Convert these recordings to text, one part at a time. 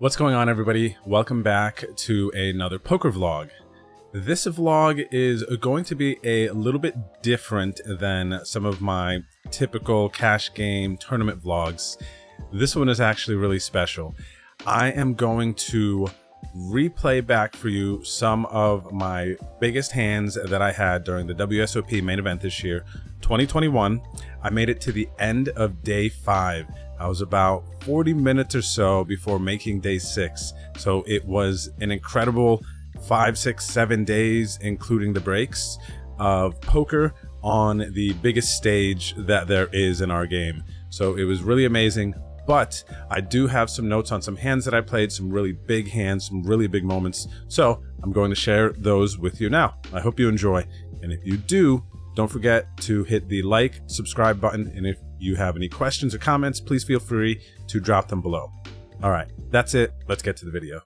What's going on, everybody? Welcome back to another poker vlog. This vlog is going to be a little bit different than some of my typical cash game tournament vlogs. This one is actually really special. I am going to replay back for you some of my biggest hands that I had during the WSOP main event this year, 2021. I made it to the end of day 5. I was about 40 minutes or so before making day 6. So it was an incredible 5, 6, 7 days, including the breaks, of poker on the biggest stage that there is in our game. So it was really amazing. But I do have some notes on some hands that I played, some really big hands, some really big moments. So I'm going to share those with you now. I hope you enjoy. And if you do, don't forget to hit the like, subscribe button. And if you have any questions or comments, please feel free to drop them below. All right, that's it. Let's get to the video.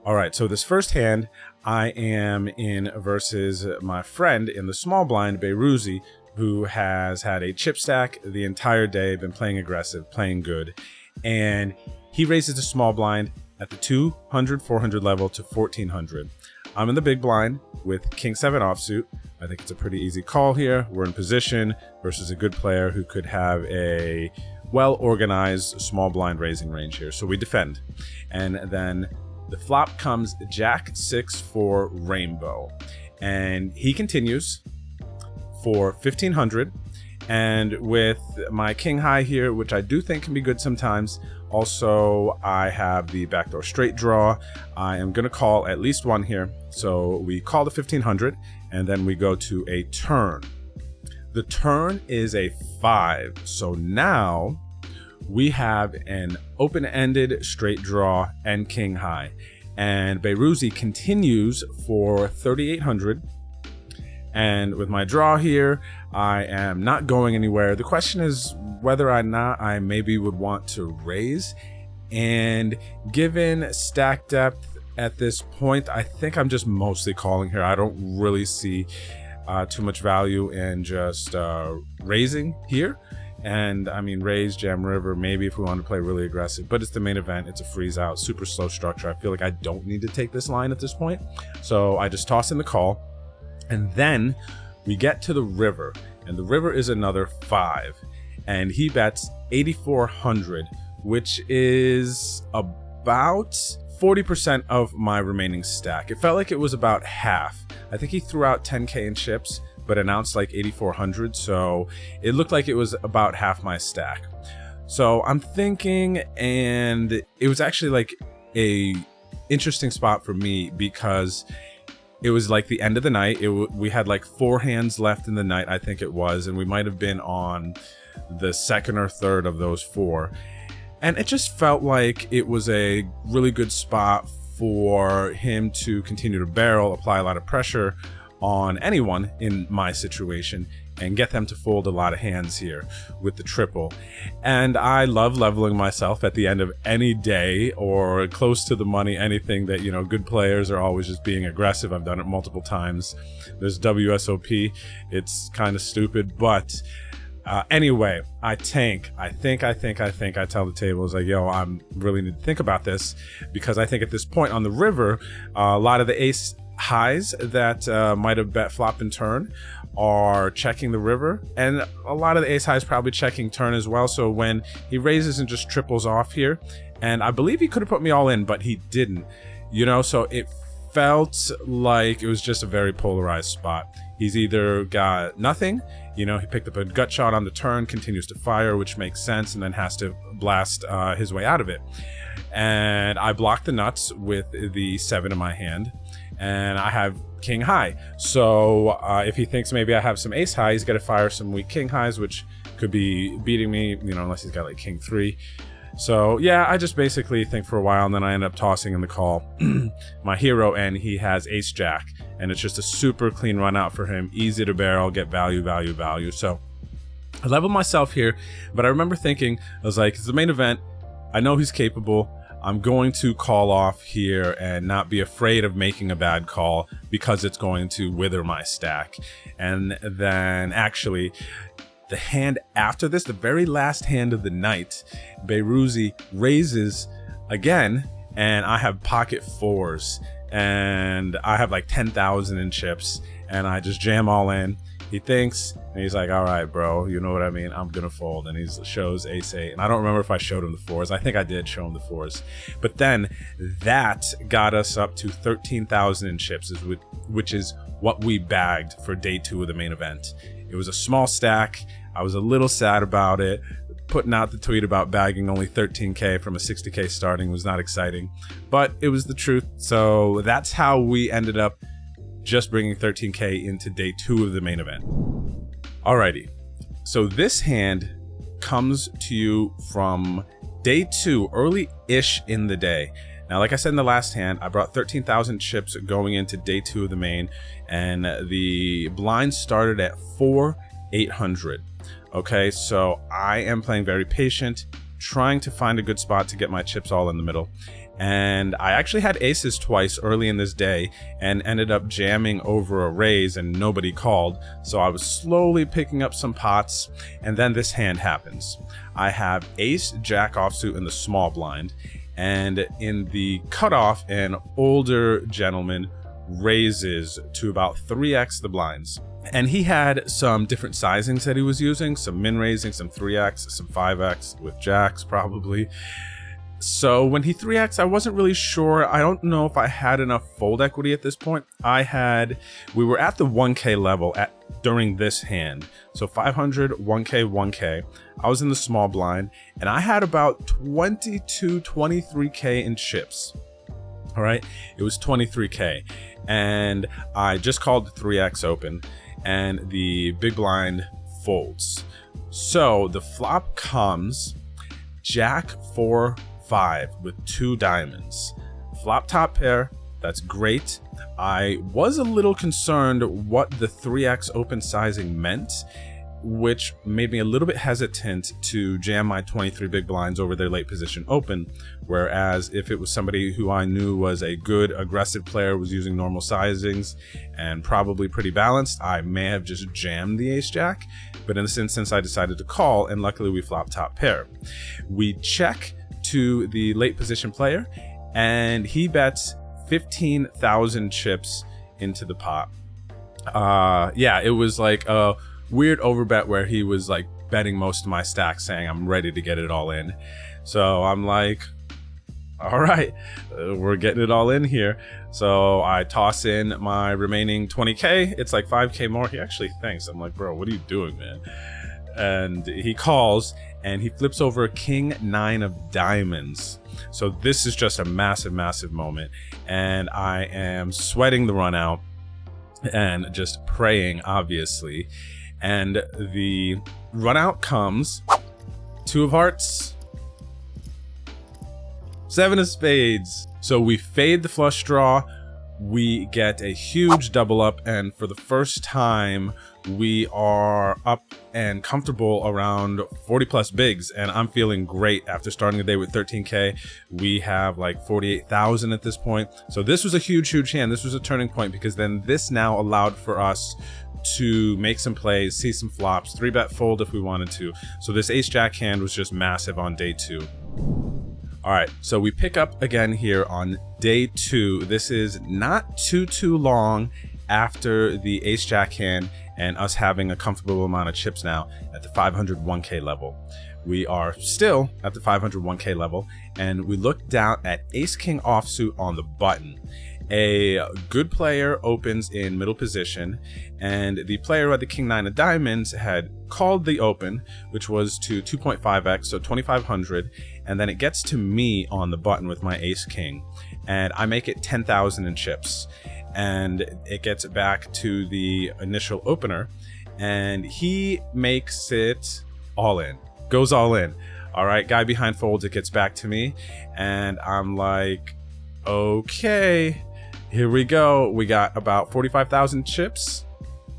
All right, so this first hand, I am in versus my friend in the small blind, Beiruzi, who has had a chip stack the entire day, been playing aggressive, playing good. And he raises the small blind at the 200, 400 level to 1400. I'm in the big blind with King 7 offsuit. I think it's a pretty easy call here. We're in position versus a good player who could have a well-organized small blind raising range here. So we defend. And then the flop comes Jack 6 for rainbow, and he continues for 1500. And with my king high here, which I do think can be good sometimes, also I have the backdoor straight draw. I am going to call at least one here, so we call the 1500, and then we go to a turn. The turn is a 5, so now we have an open-ended straight draw and king high. And Beiruzi continues for 3,800. And with my draw here, I am not going anywhere. The question is whether or not I maybe would want to raise. And given stack depth at this point, I think I'm just mostly calling here. I don't really see too much value in just raising here. And I mean, raise, jam river, maybe if we want to play really aggressive, but it's the main event. It's a freeze out, super slow structure. I feel like I don't need to take this line at this point. So I just toss in the call, and then we get to the river, and the river is another 5, and he bets 8,400, which is about 40% of my remaining stack. It felt like it was about half. I think he threw out 10K in chips, but announced like 8,400, so it looked like it was about half my stack. So I'm thinking, and it was actually like a interesting spot for me because it was like the end of the night. We had like 4 hands left in the night, I think it was, and we might have been on the second or third of those 4. And it just felt like it was a really good spot for him to continue to barrel, apply a lot of pressure on anyone in my situation, and get them to fold a lot of hands here with the triple. And I love leveling myself at the end of any day or close to the money, anything that, you know, good players are always just being aggressive. I've done it multiple times. There's WSOP. It's kind of stupid, but anyway, I tank. I think. I tell the table, is like, yo, I'm really need to think about this, because I think at this point on the river, a lot of the ace highs that might have bet flop and turn are checking the river, and a lot of the ace highs probably checking turn as well. So when he raises and just triples off here, and I believe he could have put me all in, but he didn't, you know, so it felt like it was just a very polarized spot. He's either got nothing, you know, he picked up a gut shot on the turn, continues to fire, which makes sense, and then has to blast his way out of it. And I blocked the nuts with the 7 in my hand, and I have king high. So if he thinks maybe I have some ace high, he's got to fire some weak king highs, which could be beating me, you know, unless he's got like king 3. So yeah, I just basically think for a while, and then I end up tossing in the call my hero, and he has ace jack, and it's just a super clean run out for him, easy to barrel, get value. So I leveled myself here, but I remember thinking, I was like, it's the main event. I know he's capable. I'm going to call off here and not be afraid of making a bad call because it's going to wither my stack. And then actually, the hand after this, the very last hand of the night, Beiruzi raises again, and I have pocket fours, and I have like 10,000 in chips, and I just jam all in. He thinks, and he's like, all right, bro, you know what I mean? I'm going to fold. And he shows ace eight. And I don't remember if I showed him the fours. I think I did show him the fours. But then that got us up to 13,000 in chips, which is what we bagged for day 2 of the main event. It was a small stack. I was a little sad about it. Putting out the tweet about bagging only 13K from a 60K starting was not exciting, but it was the truth. So that's how we ended up just bringing 13K into day 2 of the main event. Alrighty, so this hand comes to you from day 2, early-ish in the day. Now, like I said in the last hand, I brought 13,000 chips going into day 2 of the main, and the blind started at 4,800. Okay, so I am playing very patient, trying to find a good spot to get my chips all in the middle. And I actually had aces twice early in this day and ended up jamming over a raise and nobody called. So I was slowly picking up some pots, and then this hand happens. I have ace jack offsuit in the small blind, and in the cutoff, an older gentleman raises to about 3x the blinds. And he had some different sizings that he was using, some min raising, some 3x, some 5x with jacks probably. So when he 3x, I wasn't really sure. I don't know if I had enough fold equity at this point. We were at the 1K level during this hand. So 500, 1K, 1K. I was in the small blind, and I had about 22, 23K in chips. All right, it was 23K. And I just called the 3X open, and the big blind folds. So the flop comes Jack 4, 5 with 2 diamonds. Flop top pair, that's great. I was a little concerned what the 3x open sizing meant, which made me a little bit hesitant to jam my 23 big blinds over their late position open. Whereas if it was somebody who I knew was a good aggressive player, was using normal sizings and probably pretty balanced, I may have just jammed the ace jack. But in this instance, I decided to call, and luckily we flop top pair. We check to the late position player, and he bets 15,000 chips into the pot. Yeah, it was like a weird overbet where he was like betting most of my stack, saying I'm ready to get it all in. So I'm like, all right, we're getting it all in here. So I toss in my remaining 20K. It's like 5K more. He actually thinks, I'm like, bro, what are you doing, man? And he calls, and he flips over a king 9 of diamonds. So this is just a massive, massive moment. And I am sweating the run out and just praying, obviously. And the run out comes 2 of hearts, 7 of spades. So we fade the flush draw. We get a huge double up, and for the first time we are up and comfortable around 40 plus bigs, and I'm feeling great after starting the day with 13K. We have like 48,000 at this point. So this was a huge hand. This was a turning point, because then this now allowed for us to make some plays, see some flops, 3-bet fold if we wanted to. So this ace jack hand was just massive on day 2. All right, so we pick up again here on day 2. This is not too long after the ace jack hand and us having a comfortable amount of chips now at the 501K level. We are still at the 501K level, and we look down at ace king offsuit on the button. A good player opens in middle position, and the player who had the king 9 of diamonds had called the open, which was to 2.5x, so 2,500, and then it gets to me on the button with my ace king, and I make it 10,000 in chips, and it gets back to the initial opener, and he makes it all in, goes all in. All right, guy behind folds, it gets back to me, and I'm like, okay, here we go. We got about 45,000 chips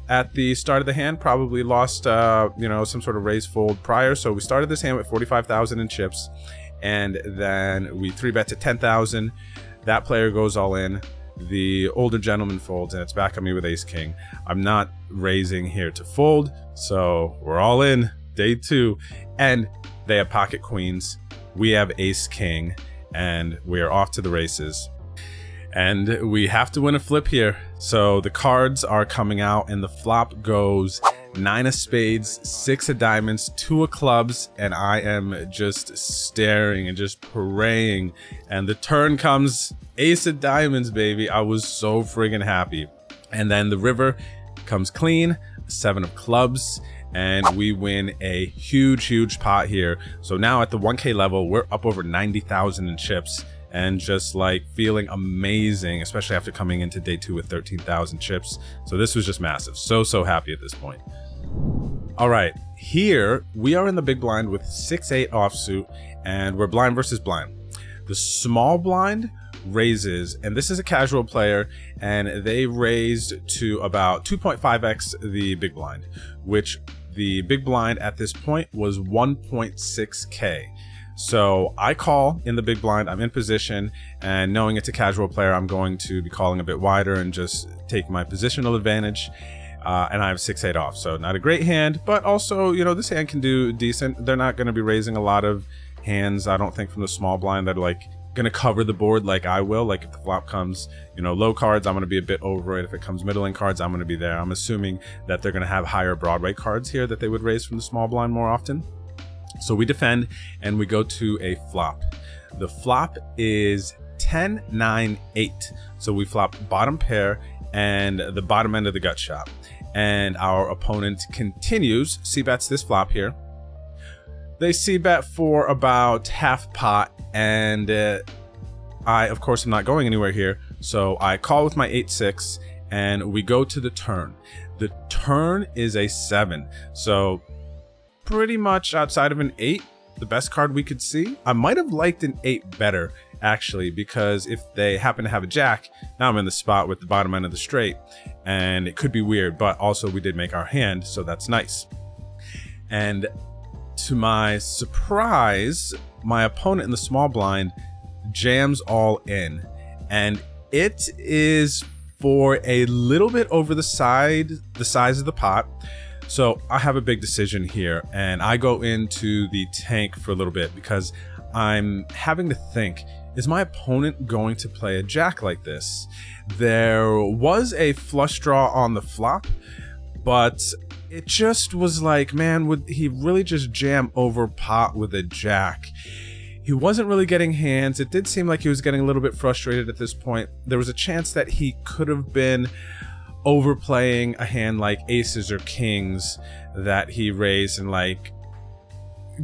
at the start of the hand. Probably lost, some sort of raise fold prior. So we started this hand with 45,000 in chips, and then we 3-bet to 10,000. That player goes all in. The older gentleman folds, and it's back on me with ace king. I'm not raising here to fold, so we're all in. Day 2, and they have pocket queens. We have ace king, and we are off to the races. And we have to win a flip here. So the cards are coming out, and the flop goes 9 of spades, 6 of diamonds, 2 of clubs, and I am just staring and just praying. And the turn comes ace of diamonds, baby. I was so friggin' happy. And then the river comes clean, 7 of clubs, and we win a huge pot here. So now at the 1K level, we're up over 90,000 in chips, and just like feeling amazing, especially after coming into day 2 with 13,000 chips. So this was just massive. So happy at this point. All right, here we are in the big blind with 6-8 offsuit, and we're blind versus blind. The small blind raises, and this is a casual player, and they raised to about 2.5x the big blind, which the big blind at this point was 1.6K. So I call in the big blind, I'm in position, and knowing it's a casual player, I'm going to be calling a bit wider and just take my positional advantage. And I have 6-8 off, so not a great hand, but also, you know, this hand can do decent. They're not going to be raising a lot of hands, I don't think, from the small blind that are like going to cover the board like I will. Like if the flop comes, you know, low cards, I'm going to be a bit over it. If it comes middling cards, I'm going to be there. I'm assuming that they're going to have higher Broadway cards here that they would raise from the small blind more often. So we defend, and we go to a flop. The flop is 10-9-8. So we flop bottom pair and the bottom end of the gut shot. And our opponent continues, c-bets this flop here. They c-bet for about half pot, and I, of course, am not going anywhere here. So I call with my 8-6, and we go to the turn. The turn is a 7. So pretty much outside of an 8, the best card we could see. I might have liked an 8 better, actually, because if they happen to have a jack, now I'm in the spot with the bottom end of the straight, and it could be weird, but also we did make our hand, so that's nice. And to my surprise, my opponent in the small blind jams all in, and it is for a little bit over the size of the pot. So I have a big decision here, and I go into the tank for a little bit because I'm having to think, is my opponent going to play a jack like this? There was a flush draw on the flop, but it just was like, man, would he really just jam over pot with a jack? He wasn't really getting hands. It did seem like he was getting a little bit frustrated at this point. There was a chance that he could have been overplaying a hand like aces or kings that he raised, and like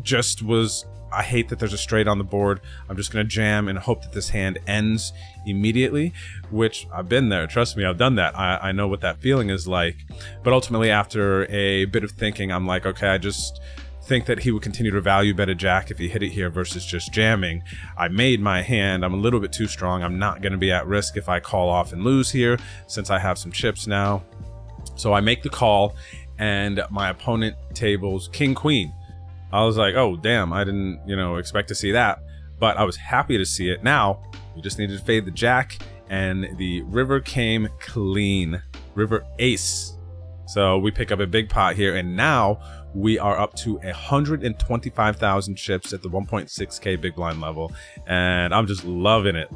just was, I hate that there's a straight on the board. I'm just going to jam and hope that this hand ends immediately, which I've been there. Trust me, I've done that. I know what that feeling is like. But ultimately, after a bit of thinking, I'm like, okay, I just think that he would continue to value bet a jack if he hit it here versus just jamming. I made my hand. I'm a little bit too strong. I'm not going to be at risk if I call off and lose here, since I have some chips now. So I make the call, and my opponent tables king queen. I was like, oh damn, I didn't, expect to see that, but I was happy to see it. Now we just needed to fade the jack, and the river came clean. River ace. So we pick up a big pot here, and now we are up to 125,000 chips at the 1.6K big blind level, and I'm just loving it.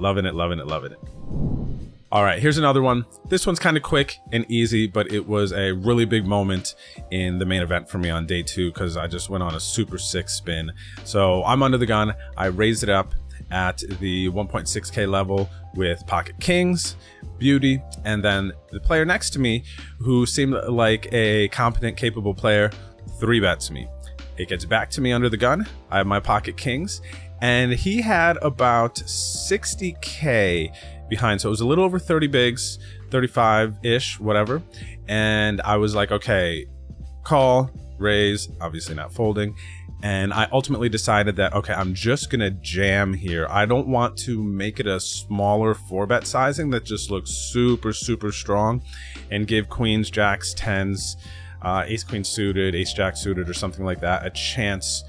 All right, here's another one. This one's kind of quick and easy, but it was a really big moment in the main event for me on day 2 because I just went on a super sick spin. So I'm under the gun. I raised it up at the 1.6K level with pocket kings, beauty, and then the player next to me, who seemed like a competent, capable player, 3-bets me. It gets back to me under the gun. I have my pocket kings, and he had about 60K behind, so it was a little over 30 bigs, 35-ish, whatever. And I was like, okay, call, raise, obviously not folding. And I ultimately decided that, okay, I'm just gonna jam here. I don't want to make it a smaller 4-bet sizing that just looks super strong, and give queens, jacks, 10s, ace queen suited, ace jack suited, or something like that a chance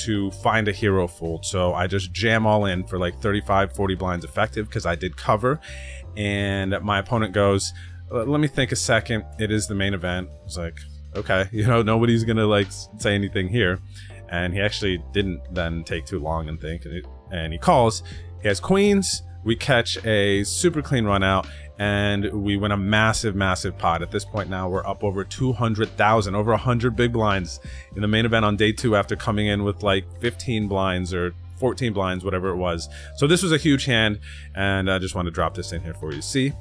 to find a hero fold. So I just jam all in for like 35, 40 blinds effective because I did cover. And my opponent goes, let me think a second. It is the main event. I was like, okay, you know, nobody's gonna like say anything here. And he actually didn't then take too long and think. And he calls. He has queens. We catch a super clean run out, and we win a massive, massive pot. At this point now, we're up over 200,000, over 100 big blinds in the main event on day 2 after coming in with like 15 blinds or 14 blinds, whatever it was. So this was a huge hand, and I just want to drop this in here for you to see.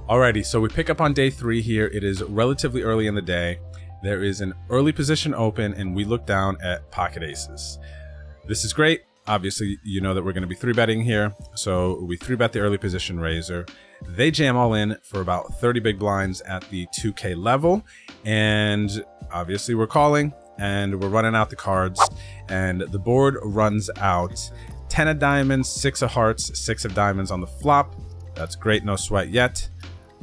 Alrighty, so we pick up on day 3 here. It is relatively early in the day. There is an early position open, and we look down at pocket aces. This is great. Obviously, you know that we're going to be 3-betting here, so we 3-bet the early position raiser. They jam all in for about 30 big blinds at the 2K level, and obviously we're calling, and we're running out the cards, and the board runs out 10 of diamonds, 6 of hearts, 6 of diamonds on the flop. That's great, no sweat yet.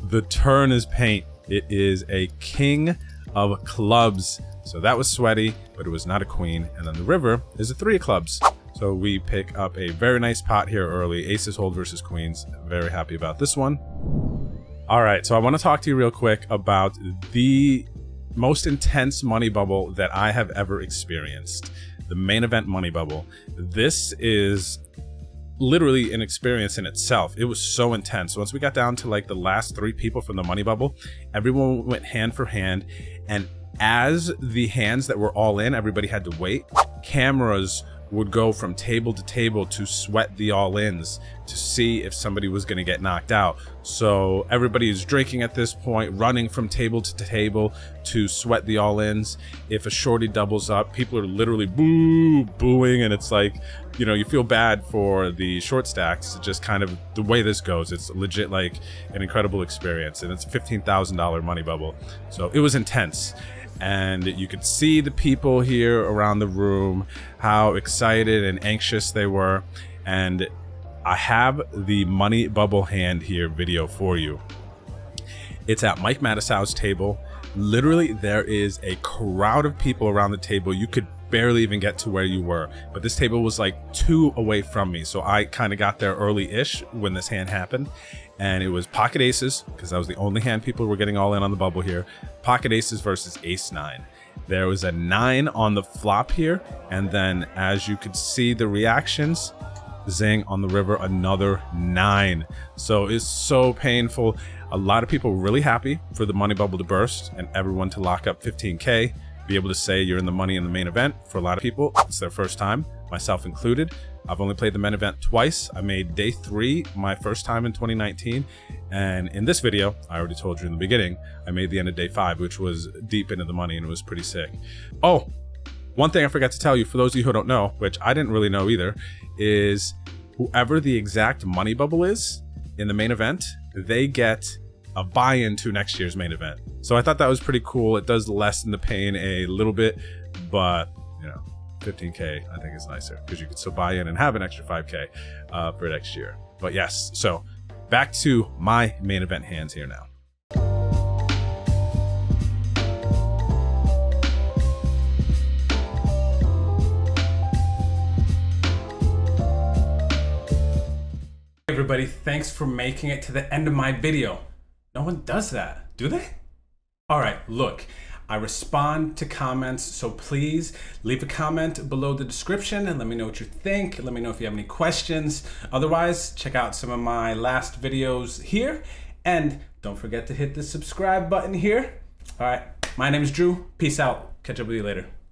The turn is paint. It is a king of clubs, so that was sweaty, but it was not a queen. And then the river is a 3 of clubs. So we pick up a very nice pot here early. Aces hold versus queens. Very happy about this one. All right, so I want to talk to you real quick about the most intense money bubble that I have ever experienced. The main event money bubble. This is literally an experience in itself. It was so intense. Once we got down to like the last 3 people from the money bubble, everyone went hand for hand. And as the hands that were all in, everybody had to wait. Cameras would go from table to table to sweat the all-ins to see if somebody was going to get knocked out. So everybody is drinking at this point, running from table to table to sweat the all-ins. If a shorty doubles up, people are literally booing, and it's like, you know, you feel bad for the short stacks. It's just kind of the way this goes. It's legit like an incredible experience, and it's a $15,000 money bubble. So it was intense. And you could see the people here around the room, how excited and anxious they were. And I have the money bubble hand here video for you. It's at Mike Matisow's table. Literally, there is a crowd of people around the table. You could barely even get to where you were, but this table was like 2 away from me, so I kind of got there early-ish when this hand happened. And it was pocket aces, because that was the only hand people were getting all in on the bubble here. Pocket aces versus ace 9. There was a 9 on the flop here, and then as you could see the reactions, zing on the river, another 9. So it's so painful. A lot of people were really happy for the money bubble to burst and everyone to lock up 15K, be able to say you're in the money in the main event. For a lot of people, it's their first time, myself included. I've only played the main event twice. I made day 3 my first time in 2019. And in this video, I already told you in the beginning, I made the end of day 5, which was deep into the money, and it was pretty sick. Oh, one thing I forgot to tell you, for those of you who don't know, which I didn't really know either, is whoever the exact money bubble is in the main event, they get a buy-in to next year's main event. So I thought that was pretty cool. It does lessen the pain a little bit, but you know, 15K I think is nicer because you can still buy in and have an extra 5K for next year. But yes, so back to my main event hands here now. Everybody, thanks for making it to the end of my video. No one does that, do they? All right, look, I respond to comments, so please leave a comment below the description and let me know what you think. Let me know if you have any questions. Otherwise, check out some of my last videos here, and don't forget to hit the subscribe button here. All right, my name is Drew. Peace out. Catch up with you later.